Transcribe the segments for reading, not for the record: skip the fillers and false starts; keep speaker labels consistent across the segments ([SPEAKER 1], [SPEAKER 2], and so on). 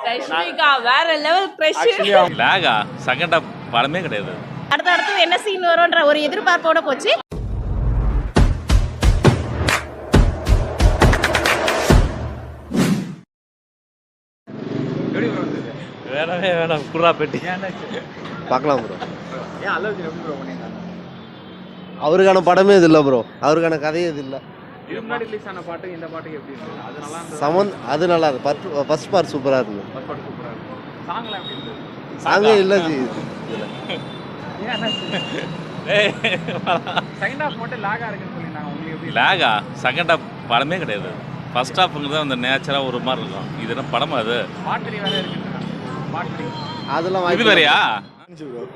[SPEAKER 1] ரஷ்மிகா வேற level crush.
[SPEAKER 2] லாகா second half படமே கிடையாது.
[SPEAKER 1] அடுத்து என்ன சீன் வரும்ன்ற ஒரு எதிர்பார்ப்போட போச்சு.
[SPEAKER 2] வேணவே வேணாம் குர்ரா பெட்டி
[SPEAKER 3] பார்க்கலாம் ப்ரோ. அவருக்கான படமே இது இல்லை ப்ரோ, அவருக்கான கதையே இது இல்லை. அது நல்லா இருக்கு. ஃபர்ஸ்ட் பார்ட் சூப்பராக இருக்கு. சாங்கே இல்லை ஜி.
[SPEAKER 2] லாகா செகண்ட் ஹாஃப் படமே கிடையாது. ஃபர்ஸ்ட் ஹாஃப்ங்கிறது அந்த நேச்சராக ஒரு மாதிரி இருக்கும். இது என்ன படமா அது?
[SPEAKER 3] அதெல்லாம்
[SPEAKER 2] இது வேறையா?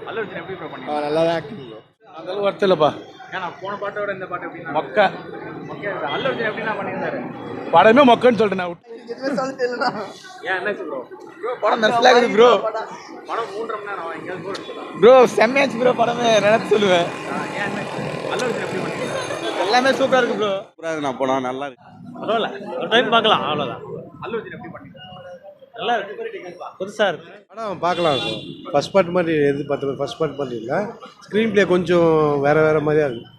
[SPEAKER 3] நல்லா தான் ஆக்டிங் ப்ரோ. அதெல்லாம் ஒர்த்து இல்லைப்பா. மொக்க படமே மொக்கன்னு சொல்லிட்டேன். ப்ரோ செம்மையாச்சு ப்ரோ. படமே நினைச்சு சொல்லுவேன். எல்லாமே சூப்பரா இருக்கு ப்ரோ. நான் போனா நல்லா இருக்கு.
[SPEAKER 4] பரவாயில்ல, ஒரு டைம் பார்க்கலாம், அவ்வளோதான். நல்லா இருக்கு, புதுசாக இருக்கு.
[SPEAKER 5] படம் பார்க்கலாம் ப்ரோ. ஃபர்ஸ்ட் பார்ட் மாதிரி எதிர்பார்த்த ஃபர்ஸ்ட் பார்ட் மாதிரி இல்லை. ஸ்க்ரீன் ப்ளே கொஞ்சம் வேறு மாதிரியாக இருக்கும்.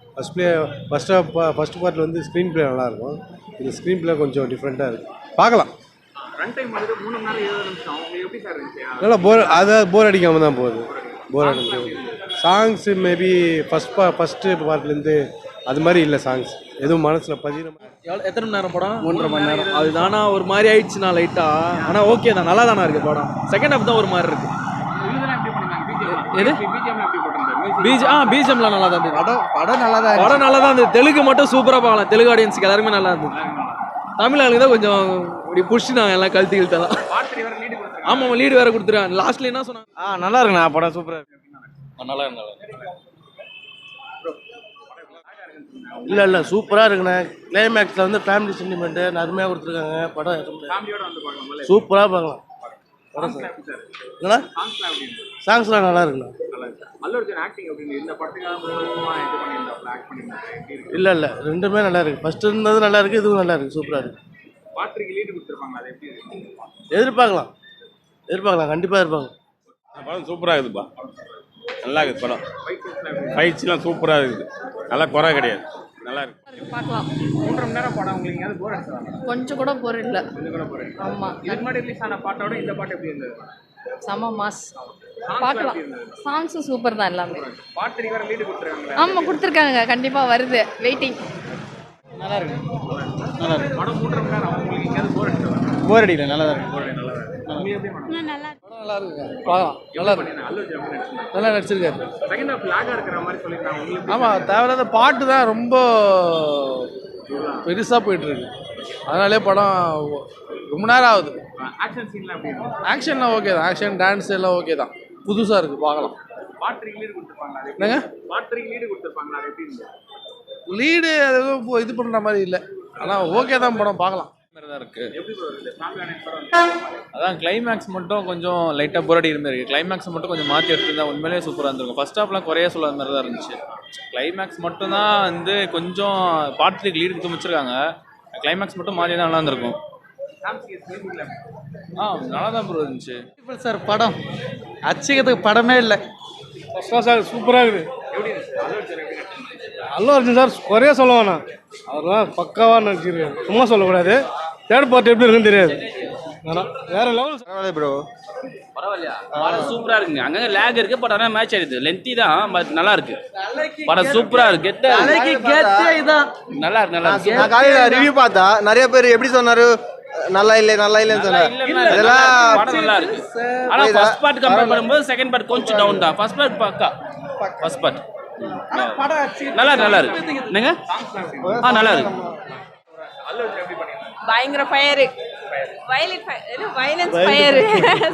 [SPEAKER 5] ஃபர்ஸ்ட் பார்ட்டில் வந்து ஸ்க்ரீன் ப்ளே நல்லாயிருக்கும். இந்த ஸ்க்ரீன் ப்ளே கொஞ்சம் டிஃப்ரெண்ட்டாக இருக்குது. பார்க்கலாம். நல்லா போர் அடிக்காமல் தான் போகுது. போர் அடிக்கும். சாங்ஸு மேபி ஃபஸ்ட்டு பார்ட்லேருந்து அது மாதிரி இல்லை. சாங்ஸ் எதுவும் மனசில் பதிகிற மாதிரி.
[SPEAKER 4] எத்தனை மணி நேரம் படம்? 1.5 மணி நேரம். அது தானா ஒரு மாதிரி ஆயிடுச்சுண்ணா லைட்டாக. ஆனால் ஓகே தான், நல்லா தானே இருக்குது படம். செகண்ட் ஹாஃப் தான் ஒரு மாதிரி இருக்குது. எது பிஜிஎம்லாம் நல்லா தான் இருந்தது.
[SPEAKER 3] படம் நல்லா தான்.
[SPEAKER 4] படம் நல்லா தான் இருந்தது. தெலுங்கு மட்டும் சூப்பராக பார்க்கலாம். தெலுங்கு ஆடியன்ஸுக்கு எல்லாருமே நல்லா இருந்தது. தமிழ் ஆளுங்க தான் கொஞ்சம் இப்படி புடிச்சுட்டாங்க, எல்லாம் கழுத்திக்கிட்டதான். ஆமாம், லீடு வேறு கொடுத்துருக்காங்க. லாஸ்ட்ல என்ன சொன்னாங்க?
[SPEAKER 3] நல்லா இருக்குண்ணா படம். சூப்பராக இருக்கு.
[SPEAKER 4] நல்லா இருந்தாலும்
[SPEAKER 5] இல்லை சூப்பராக இருக்குண்ணே. கிளைமேக்ஸில் வந்து ஃபேமிலி சென்டிமெண்ட்டு அருமையாக கொடுத்துருக்காங்க. படம் சூப்பராக பார்க்கலாம். சாங்ஸ்லாம் நல்லா இருக்குண்ணா. இல்லை ரெண்டுமே நல்லா இருக்கு. ஃபர்ஸ்ட் இருந்தது நல்லா இருக்கு, இதுவும் நல்லா இருக்கு. சூப்பராக இருக்கு. எதிர்பார்க்கலாம் கண்டிப்பாக இருப்பாங்க.
[SPEAKER 6] படம் சூப்பராக இருக்குதுப்பா. நல்லா இருக்குது படம். ஃபைட்ஸ்லாம் சூப்பராக இருக்குது. நல்லா குறை கிடையாது. நல்லா இருக்கு.
[SPEAKER 1] பார்க்கலாம்.
[SPEAKER 7] 3.5 மணி நேரம் படம் உங்களுக்கு அது போர் அடிச்சதா?
[SPEAKER 1] கொஞ்சம் கூட போர் இல்லை. ஆமாம்.
[SPEAKER 7] இதுக்கு முன்னாடி ரிலீஸ் ஆன பாட்டோட இந்த பாட்டு எப்படி இருந்தது?
[SPEAKER 1] செம மாஸ். பார்க்கலாம். சாங்ஸும் சூப்பர் தான் எல்லாமே.
[SPEAKER 7] பாட்டு 3 வேற லீடு கொடுத்துருக்காங்க.
[SPEAKER 1] ஆமாம், கொடுத்துருக்காங்க. கண்டிப்பாக வருது, வெயிட்டிங்.
[SPEAKER 4] நல்லா இருக்கு.
[SPEAKER 7] படம் 3.5 மணி நேரம் உங்களுக்கு எங்கேயாவது போர் அடிச்சதா?
[SPEAKER 4] போர் அடிக்கல, நல்லா தான் இருக்கு.
[SPEAKER 1] நல்லா இருக்கு.
[SPEAKER 4] நல்லா இருக்கு. பார்க்கலாம். நல்லா இருக்கு. நல்லா நடிச்சிருக்காரு.
[SPEAKER 7] செகண்ட் ஹாஃப் லாகா இருக்கிற மாதிரி சொல்லிருக்காங்க உங்களுக்கு.
[SPEAKER 5] ஆமாம், தேவையில்லாத பாட்டு தான் ரொம்ப பெருசாக போயிட்டுருக்கு. அதனாலே படம் ரொம்ப நேரம் ஆகுது.
[SPEAKER 7] ஆக்ஷன் சீன்லாம் எப்படி இருக்கு?
[SPEAKER 5] ஆக்ஷன்லாம் ஓகே தான். ஆக்ஷன் டான்ஸ் எல்லாம் ஓகே தான். புதுசாக இருக்குது, பார்க்கலாம்.
[SPEAKER 7] பாட்டு லீடு கொடுத்துருப்பாங்க.
[SPEAKER 5] என்னங்க
[SPEAKER 7] பாட்டு லீடு கொடுத்துருப்பாங்க. அது எப்படி இருந்தது?
[SPEAKER 5] லீடு எதுவும் இது பண்ணுற மாதிரி இல்லை. ஆனால் ஓகே தான், படம் பார்க்கலாம்.
[SPEAKER 4] தான் இருக்கு.
[SPEAKER 7] எப்படி வருது? ஃபேமிலியான படம்.
[SPEAKER 4] அதான் கிளைமேக்ஸ் மட்டும் கொஞ்சம் லைட்டாக போராடி இருந்திருக்கு. கிளைமேக்ஸ் மட்டும் கொஞ்சம் மாற்றி எடுத்துருந்தா உண்மையிலேயே சூப்பராக இருந்திருக்கும். ஃபர்ஸ்ட் ஹாஃப்லாம் குறைய சொல்லாத மாதிரி தான் இருந்துச்சு. கிளைமேக்ஸ் மட்டும் தான் வந்து கொஞ்சம் பார்ட் 3 லீடு கொடுத்து முடிச்சிருக்காங்க. கிளைமேக்ஸ் மட்டும் மாற்றி தான் நல்லா இருந்திருக்கும். நல்லா தான் ப்ரோ இருந்துச்சு
[SPEAKER 3] சார். படம் அச்சிக்கிறதுக்கு படமே இல்லை.
[SPEAKER 5] சார் சூப்பராக இருக்குது.
[SPEAKER 7] எப்படி இருந்துச்சு?
[SPEAKER 5] அல்லு அர்ஜுன் சார் குறைய சொல்ல வேணாம். அவர்லாம் பக்காவாக நடிச்சிருக்காரு. சும்மா சொல்லக்கூடாது. தேர்ட் பார்ட் எப்படி இருக்குன்னு தெரியாது. ஆனால் வேற லெவல்
[SPEAKER 3] ப்ரோ.
[SPEAKER 8] பரவாயில்லையா? படம் சூப்பரா இருக்குங்க. அங்கங்க லேக் இருக்கு, பட் ஆனால் மேட்ச் ஆயிடுது. லென்த்தி தான், பட் நல்லா இருக்கு. படம் சூப்பரா இருக்கு. நல்லா இருக்கு.
[SPEAKER 3] நான் காலையில் ரிவ்யூ பார்த்தா நிறைய பேர் எப்படி சொன்னாரு, நல்லா இல்லைன்னு சொன்னாரு. இதெல்லாம்
[SPEAKER 8] படம் நல்லா இருக்கு. ஆனா ஃபர்ஸ்ட் பார்ட் கம்பேர் பண்ணும்போது செகண்ட் பார்ட் கொஞ்சம் டவுன் தான். ஃபர்ஸ்ட் பார்ட் பக்கா. ஃபர்ஸ்ட் பார்ட் நல்லா இருக்கு. என்னங்க? நல்லா இருக்கு.
[SPEAKER 1] பயங்கர fire. Violence fire.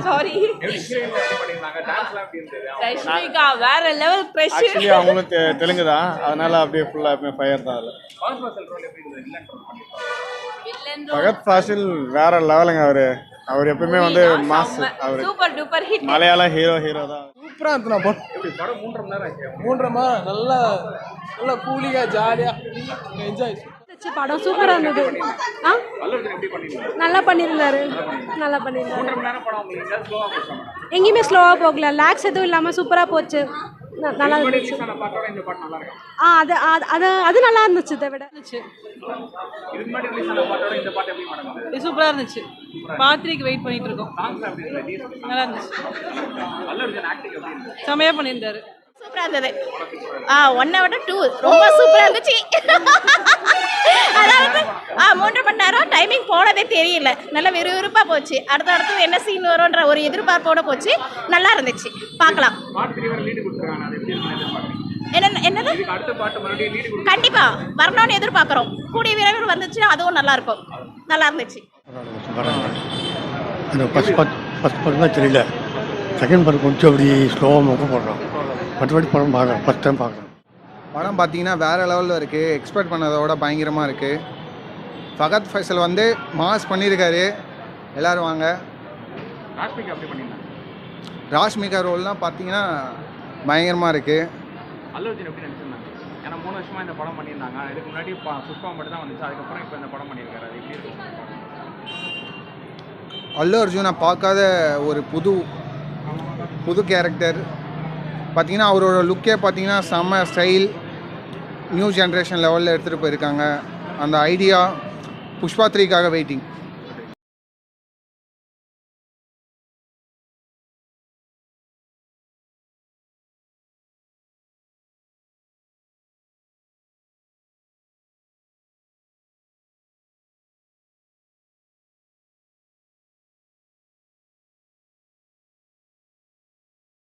[SPEAKER 1] Sorry. Rashmika வேற லெவல் கிரஷ்.
[SPEAKER 5] ஆக்சுவலி அவங்களும் தெலுங்கு தான், அதனால அப்படியே ஃபுல்லாக ஃபயர் தான். பகத் ஃபாசில் வேற லெவலுங்க. அவர் எப்பவுமே வந்து மாஸ். அவர்
[SPEAKER 1] சூப்பர் டூப்பர் ஹிட்.
[SPEAKER 5] மலையாள ஹீரோ தான். சூப்பராக இருந்துச்சுண்ணா படம்.
[SPEAKER 7] படம் 3.5 மணி நேரம் ஆச்சு.
[SPEAKER 5] 3.5 நல்லா கூலிங்காக ஜாலியாக என்ஜாய்.
[SPEAKER 9] இருந்துச்சு படம், சூப்பராக இருந்தது. ஆ நல்லா பண்ணியிருந்தாரு, நல்லா பண்ணியிருந்தாரு.
[SPEAKER 7] 3 மணி நேரம் படம் உங்களுக்கு எங்கேயாவது ஸ்லோவாக போச்சாங்க?
[SPEAKER 9] எங்கேயுமே ஸ்லோவாக போகல, லேக்ஸ் எதுவும் இல்லாமல் சூப்பராக போச்சு. நல்லா இருந்துச்சு.
[SPEAKER 7] ரிலீஸான பாட்டோட இந்த பாட்டு நல்லா இருக்கும்.
[SPEAKER 9] அது அது அது அது நல்லா இருந்துச்சு. இதை விட இருந்துச்சு.
[SPEAKER 7] இதுக்கு முன்னாடி ரிலீஸான பாட்டோட இந்த பாட்டு எப்படி மேடம் இருந்தது?
[SPEAKER 10] சூப்பராக இருந்துச்சு. பார்த்திரிக்கு வெயிட் பண்ணிட்டு இருக்கோம்.
[SPEAKER 7] சாங்ஸ் எப்படி இருந்தது?
[SPEAKER 10] நல்லா இருந்துச்சு.
[SPEAKER 7] அல்லு அர்ஜுன் ஆக்டிங் எப்படி இருந்தது?
[SPEAKER 10] செமையாக பண்ணியிருந்தாரு.
[SPEAKER 11] சூப்பராக இருந்தது. 1 விட 2 ரொம்ப சூப்பராக இருந்துச்சு. அதாவது 3 மணி நேரம் டைமிங் போனதே தெரியல. நல்லா விறுவிறுப்பாக போச்சு. அடுத்தது என்ன சீன் வரும்ன்ற ஒரு எதிர்பார்ப்போட போச்சு. நல்லா இருந்துச்சு, பார்க்கலாம்.
[SPEAKER 7] பாட்டு 3 வரை லீடு கொடுத்துருக்காங்க, அது எப்படி இருக்குன்னு எதிர்பார்க்குறீங்க?
[SPEAKER 11] என்னது
[SPEAKER 7] இதுக்கு அடுத்த பாட்டு மறுபடியும் லீடு கொடுத்து
[SPEAKER 11] கண்டிப்பா வரணும்னு எதிர்பார்க்குறோம். கூடிய விரைவில் வந்துச்சுன்னா அதுவும் நல்லா இருக்கும். நல்லா இருந்துச்சு.
[SPEAKER 5] அந்த ஃபஸ்ட் பார்ட் தான் தெரியல, செகண்ட் பார்ட் கொஞ்சம் அப்படி ஸ்லோவாக மொக்க போடுறோம். மற்றபடி படம் பார்க்குறோம், ஃபஸ்ட் டைம் பார்க்குறோம்.
[SPEAKER 3] படம் பார்த்தீங்கன்னா வேறு லெவலில் இருக்குது. எக்ஸ்பெக்ட் பண்ணதோட பயங்கரமாக இருக்குது. ஃபகத் ஃபைசல் வந்து மாஸ் பண்ணியிருக்காரு. எல்லோரும் வாங்க.
[SPEAKER 7] ராஷ்மிகா எப்படி பண்ணியிருந்தாங்க?
[SPEAKER 3] ராஷ்மிகா ரோல்லாம் பார்த்தீங்கன்னா பயங்கரமாக இருக்குது.
[SPEAKER 7] அல்லு அர்ஜுன் எப்படி நடிச்சிருந்தாங்க? ஏன்னா 3 வருஷமா இந்த படம் பண்ணியிருந்தாங்க. இதுக்கு முன்னாடி புஷ்பா மட்டும் தான் வந்துச்சு. அதுக்கப்புறம் இப்போ இந்த படம் பண்ணியிருக்காரு. அது எப்படி இருக்கும்?
[SPEAKER 3] அல்லு அர்ஜுனை பார்க்காத ஒரு புது கேரக்டர். பார்த்தீங்கன்னா அவரோட லுக்கே பார்த்தீங்கன்னா செம்ம ஸ்டைல், நியூ ஜென்ரேஷன் லெவலில் எடுத்துகிட்டு போயிருக்காங்க. அந்த ஐடியா புஷ்பா 3க்காக வெயிட்டிங்.